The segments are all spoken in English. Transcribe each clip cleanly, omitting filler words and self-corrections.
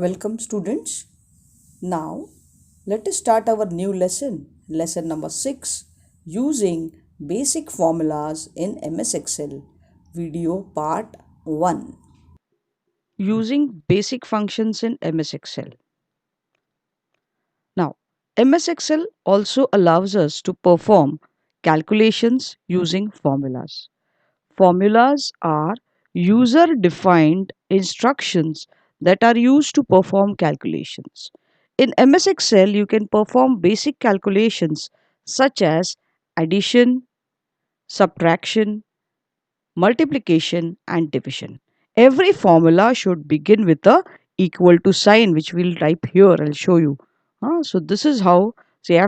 Welcome students. Now let us start our new lesson number 6, using basic formulas in MS Excel, video part 1. Using basic functions in MS Excel. Now, MS Excel also allows us to perform calculations using formulas. Formulas are user defined instructions that are used to perform calculations. In MS Excel, you can perform basic calculations such as addition, subtraction, multiplication and division. Every formula should begin with a equal to sign, which we'll type here. I'll show you. So this is how, see,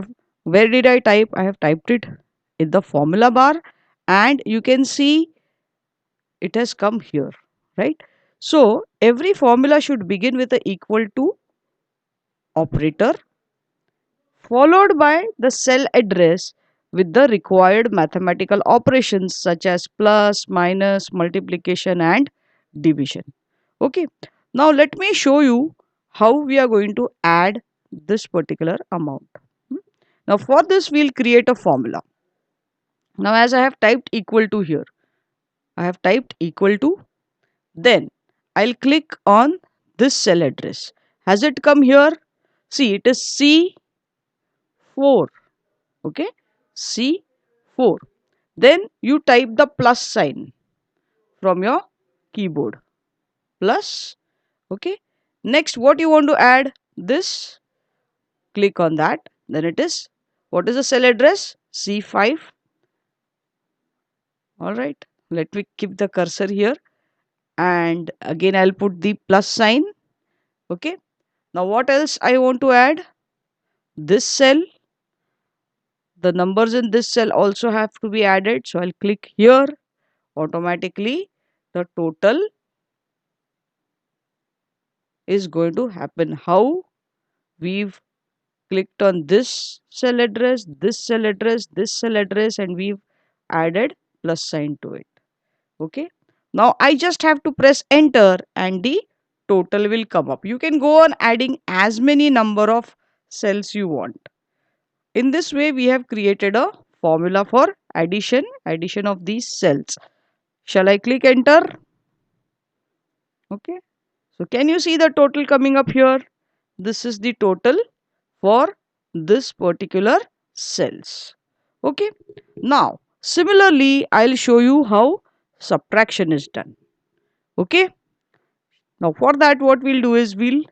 where did I type? I have typed it in the formula bar, and you can see it has come here, right? So every formula should begin with a equal to operator, followed by the cell address with the required mathematical operations such as plus, minus, multiplication and division. Okay, now let me show you how we are going to add this particular amount. Hmm. Now for this we'll create a formula. Now as I have typed equal to here, I have typed equal to, then I'll click on this cell address. Has it come here? See, it is C4. Okay, C4. Then you type the plus sign from your keyboard. Plus. Okay. Next, what you want to add? This. Click on that. Then it is, what is the cell address? C5. Alright. Let me keep the cursor here. And again, I'll put the plus sign. Okay. Now, what else I want to add? This cell. The numbers in this cell also have to be added. So, I'll click here. Automatically, the total is going to happen. How? We've clicked on this cell address, this cell address, this cell address, and we've added plus sign to it. Okay. Now I just have to press enter and the total will come up. You can go on adding as many number of cells you want. In this way, we have created a formula for addition of these cells. Shall I click enter? Okay. So can you see the total coming up here? This is the total for this particular cells. Okay. Now, similarly, I'll show you how subtraction is done. Okay. Now, for that, what we'll do is we'll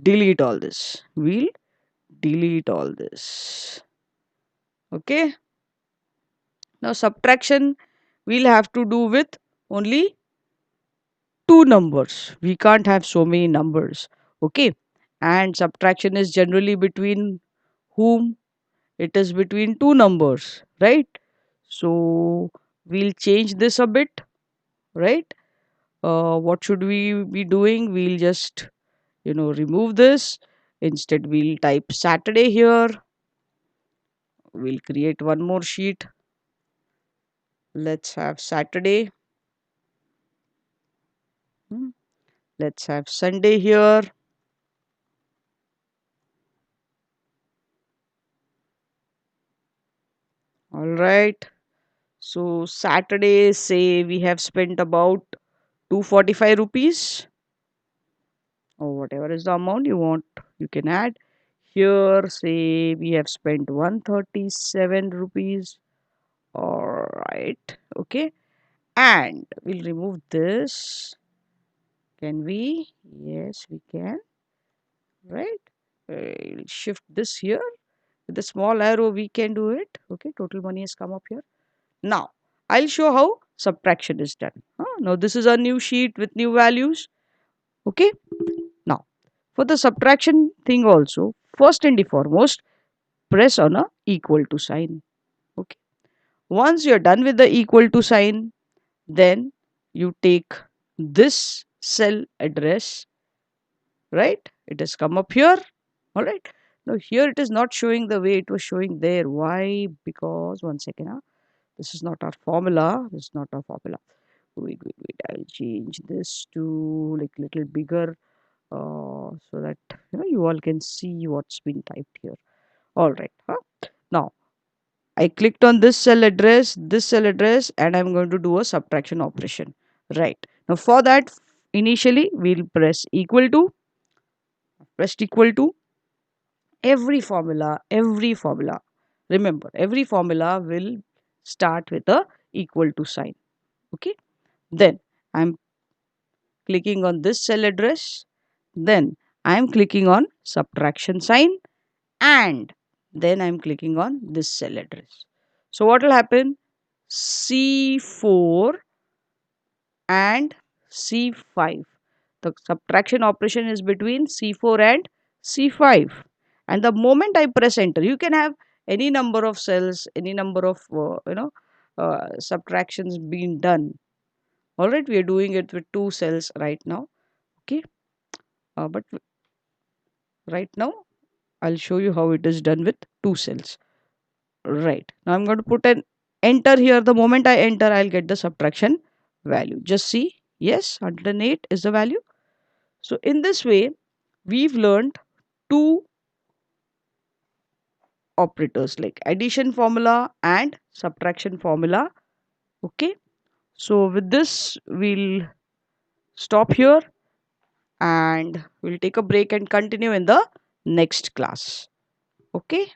delete all this. We'll delete all this. Okay. Now, subtraction we'll have to do with only two numbers. We can't have so many numbers. Okay. And subtraction is generally between whom? It is between two numbers, right? So we'll change this a bit, right? What should we be doing? We'll just, remove this. Instead, we'll type Saturday here. We'll create one more sheet. Let's have Saturday. Hmm. Let's have Sunday here. All right. So Saturday, say we have spent about 245 rupees, or whatever is the amount you want, you can add. Here, say we have spent 137 rupees. All right. Okay. And we'll remove this. Can we? Yes, we can. Right. We'll shift this here. With the small arrow, we can do it. Okay. Total money has come up here. Now, I'll show how subtraction is done. Now, this is a new sheet with new values. Okay. Now, for the subtraction thing also, first and the foremost, press on a equal to sign. Okay. Once you're done with the equal to sign, then you take this cell address, right? It has come up here. All right. Now here it is not showing the way it was showing there. Why? Because one second. This is not our formula. This is not our formula. Wait. I'll change this to like little bigger. so that you all can see what's been typed here. All right. Now I clicked on this cell address, and I'm going to do a subtraction operation. Right. Now for that, initially we'll press equal to every formula. Remember, every formula will start with a equal to sign. Okay. Then I'm clicking on this cell address. Then I'm clicking on subtraction sign, and then I'm clicking on this cell address. So what will happen? C4 and C5. The subtraction operation is between C4 and C5. And the moment I press enter, you can have any number of cells, any number of subtractions being done. All right, we are doing it with two cells right now. Okay, but right now I'll show you how it is done with two cells. Right. Now I'm going to put an enter here. The moment I enter, I'll get the subtraction value. Just see. Yes, 108 is the value. So in this way, we've learned two operators like addition formula and subtraction formula. Okay. So with this, we'll stop here and we'll take a break and continue in the next class. Okay.